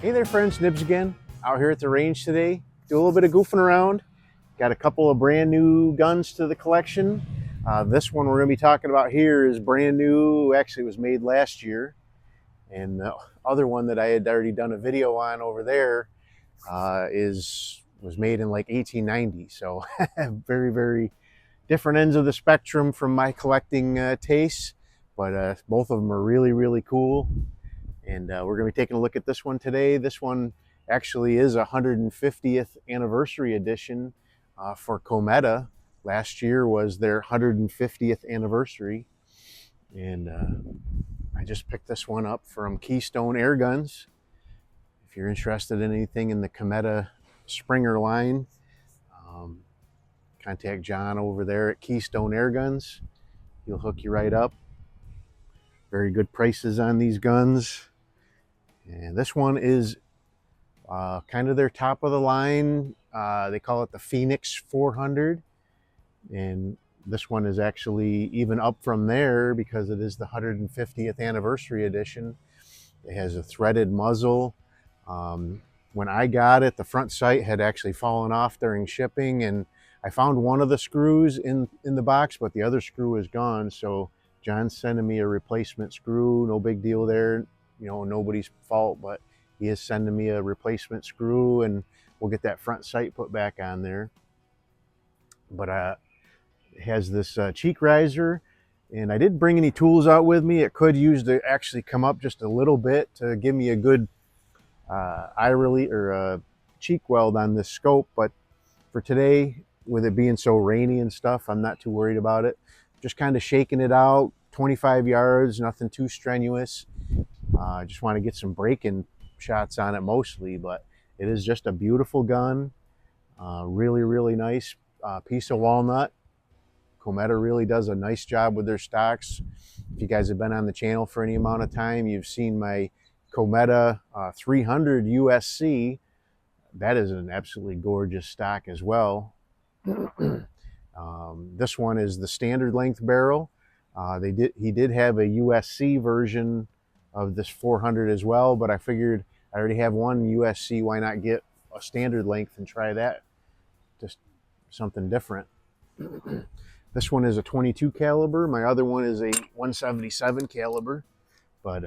Hey there friends, Nibs again, out here at the range today. Do a little bit of goofing around. Got a couple of brand new guns to the collection. This one we're going to be talking about here is brand new. Actually, it was made last year. And the other one that I had already done a video on over there was made in like 1890. So very, very different ends of the spectrum from my collecting tastes. But both of them are really, really cool. And we're going to be taking a look at this one today. This one actually is a 150th anniversary edition for Cometa. Last year was their 150th anniversary. And I just picked this one up from Keystone Air Guns. If you're interested in anything in the Cometa Springer line, contact John over there at Keystone Air Guns. He'll hook you right up. Very good prices on these guns. And this one is kind of their top of the line. They call it the Fenix 400. And this one is actually even up from there because it is the 150th anniversary edition. It has a threaded muzzle. When I got it, the front sight had actually fallen off during shipping, and I found one of the screws in the box, but the other screw is gone. So John's sending me a replacement screw. No big deal there. You know, nobody's fault, but he is sending me a replacement screw, and we'll get that front sight put back on there. But it has this cheek riser, and I didn't bring any tools out with me. It could use to actually come up just a little bit to give me a good eye relief or cheek weld on this scope. But for today, with it being so rainy and stuff, I'm not too worried about it. Just kind of shaking it out, 25 yards, nothing too strenuous. I just want to get some breaking shots on it mostly, but it is just a beautiful gun. Really, really nice piece of walnut. Cometa really does a nice job with their stocks. If you guys have been on the channel for any amount of time, you've seen my Cometa 300 USC. That is an absolutely gorgeous stock as well. This one is the standard length barrel. He did have a USC version of this 400 as well, but I figured I already have one USC. Why not get a standard length and try that? Just something different. This one is a 22 caliber. My other one is a 177 caliber, but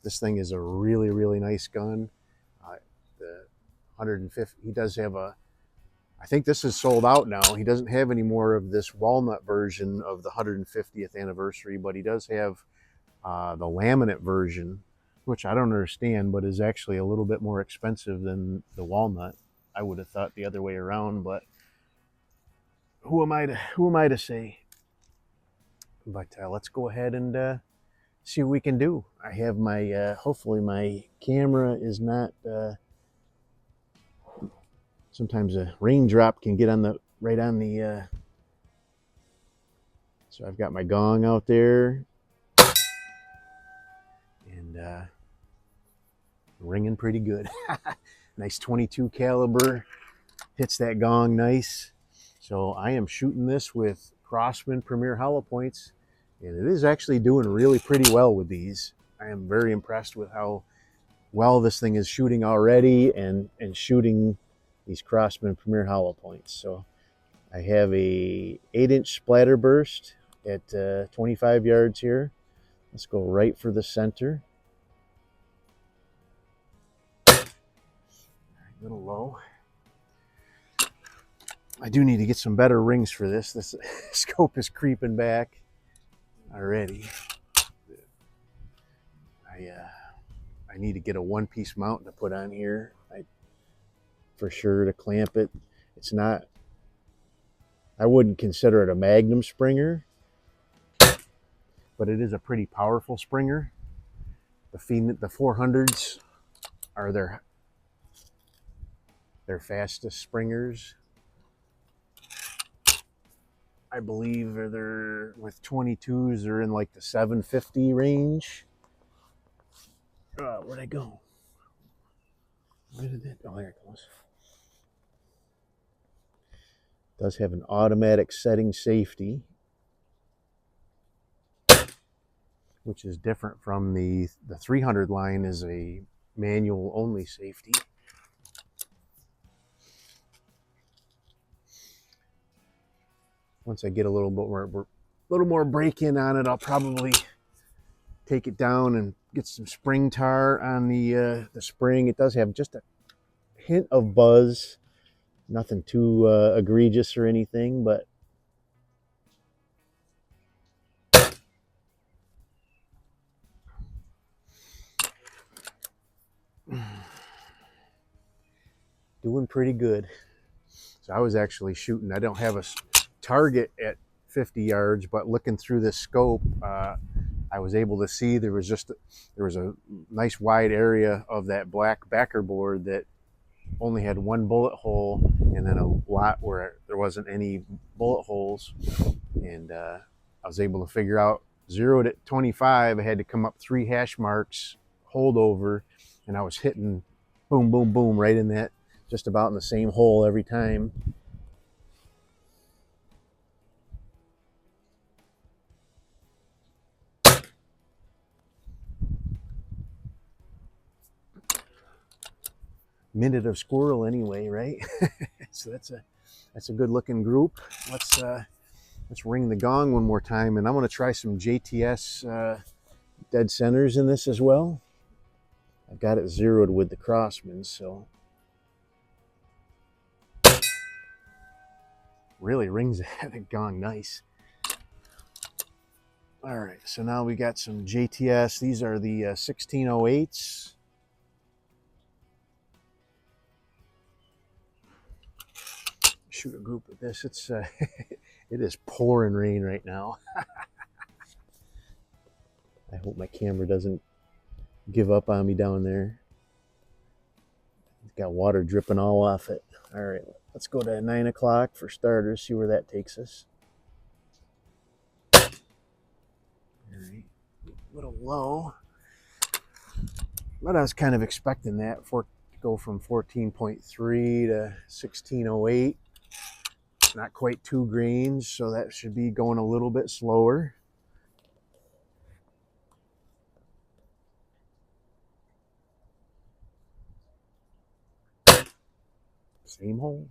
this thing is a really, really nice gun. The 150, he does have a, I think this is sold out now. He doesn't have any more of this walnut version of the 150th anniversary, but he does have the laminate version, which I don't understand, but is actually a little bit more expensive than the walnut. I would have thought the other way around, but who am I to say? But let's go ahead and see what we can do. I have my hopefully my camera is not sometimes a raindrop can get on the right on the so I've got my gong out there, and ringing pretty good. Nice 22 caliber, hits that gong nice. So I am shooting this with Crossman Premier hollow points, and it is actually doing really pretty well with these. I am very impressed with how well this thing is shooting already, and shooting these Crossman Premier hollow points. So I have a 8-inch splatter burst at 25 yards here. Let's go right for the center. A little low. I do need to get some better rings for this. This scope is creeping back already. I need to get a one-piece mount to put on here. For sure to clamp it. It's not, I wouldn't consider it a Magnum Springer, but it is a pretty powerful Springer. The 400s are their fastest Springers. I believe they're with 22s, they're in like the 750 range. Where'd I go? Where did it? Oh, there it goes. Does have an automatic setting safety, which is different from the 300 line. Is a manual only safety. Once I get a little more break in on it, I'll probably take it down and get some spring tar on the spring. It does have just a hint of buzz, nothing too egregious or anything, but doing pretty good. So I was actually shooting. I don't have a target at 50 yards, but looking through this scope, I was able to see there was a nice wide area of that black backer board that only had one bullet hole, and then a lot where there wasn't any bullet holes. And I was able to figure out 0 to 25. I had to come up 3 hash marks, hold over, and I was hitting boom, boom, boom right in that, just about in the same hole every time. Minute of squirrel anyway, right? So that's a good looking group. Let's ring the gong one more time, and I'm going to try some JTS dead centers in this as well. I've got it zeroed with the Crossman, so really rings that gong nice. All right, so now we got some JTS. These are the 1608s. Shoot a group of this. It's it is pouring rain right now. I hope my camera doesn't give up on me down there. It's got water dripping all off it. All right, let's go to 9 o'clock for starters, see where that takes us. All right, a little low. But I was kind of expecting that to go from 14.3 to 1608. Not quite 2 grains, so that should be going a little bit slower. Same hole.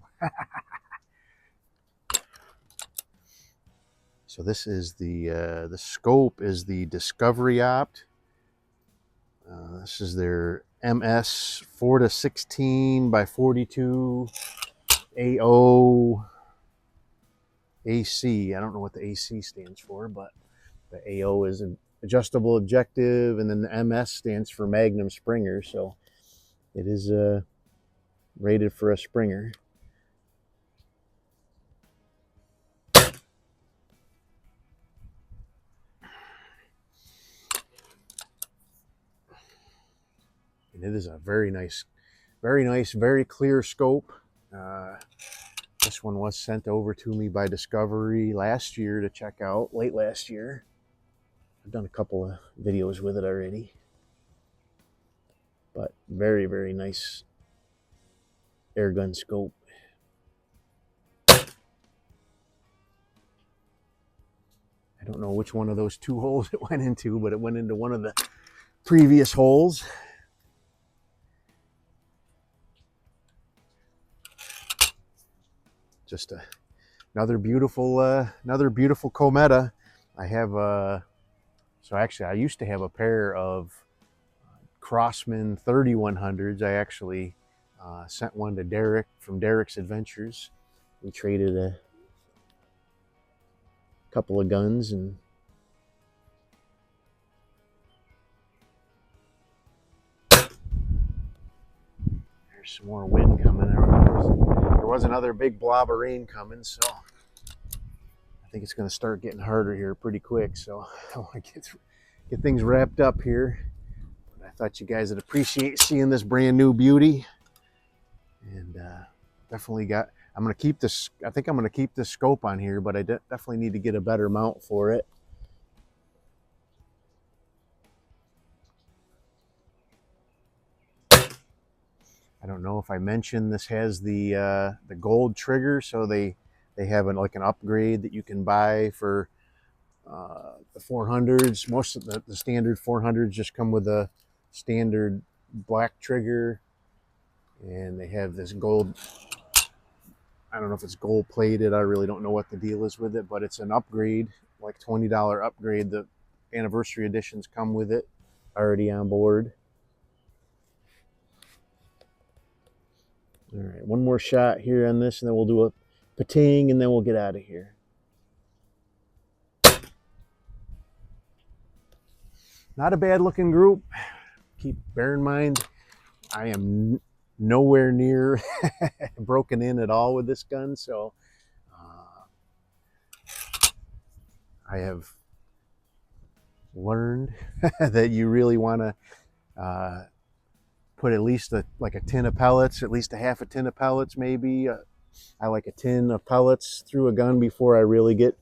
So this is the scope is the Discovery Opt. This is their MS 4 to 16 by 42 AO AC. I don't know what the AC stands for, but the AO is an adjustable objective, and then the MS stands for Magnum Springer. So it is rated for a Springer. And it is a very nice, very clear scope. This one was sent over to me by Discovery last year to check out, late last year. I've done a couple of videos with it already. But very, very nice airgun scope. I don't know which one of those 2 holes it went into, but it went into one of the previous holes. Just another beautiful Cometa. I have so actually I used to have a pair of Crossman 3100s. I actually sent one to Derek from Derek's Adventures. We traded a couple of guns, and there's some more wind coming. There was another big blob of rain coming, so I think it's going to start getting harder here pretty quick. So I want to get things wrapped up here. But I thought you guys would appreciate seeing this brand new beauty, and definitely got. I'm going to keep this. I think I'm going to keep this scope on here, but I definitely need to get a better mount for it. I don't know if I mentioned this has the gold trigger, so they have like an upgrade that you can buy for the 400s. Most of the standard 400s just come with a standard black trigger, and they have this gold, I don't know if it's gold plated, I really don't know what the deal is with it, but it's an upgrade, like $20 upgrade. The anniversary editions come with it already on board. All right, one more shot here on this, and then we'll do a pating, and then we'll get out of here. Not a bad looking group. Bear in mind, I am nowhere near broken in at all with this gun, so I have learned that you really want to put at least like a tin of pellets, at least a half a tin of pellets maybe. I like a tin of pellets through a gun before I really get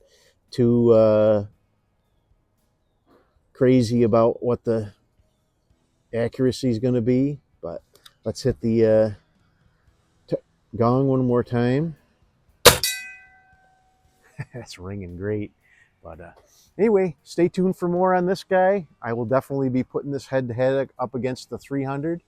too crazy about what the accuracy is going to be. But let's hit the gong one more time. That's ringing great. But anyway, stay tuned for more on this guy. I will definitely be putting this head-to-head up against the 300.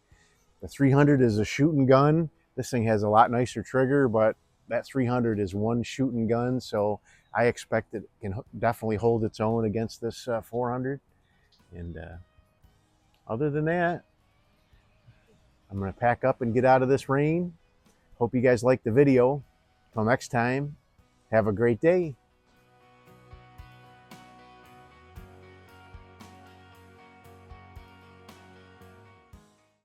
The 300 is a shooting gun. This thing has a lot nicer trigger, but that 300 is one shooting gun, so I expect it can definitely hold its own against this 400. And other than that, I'm going to pack up and get out of this rain. Hope you guys liked the video. Till next time, have a great day.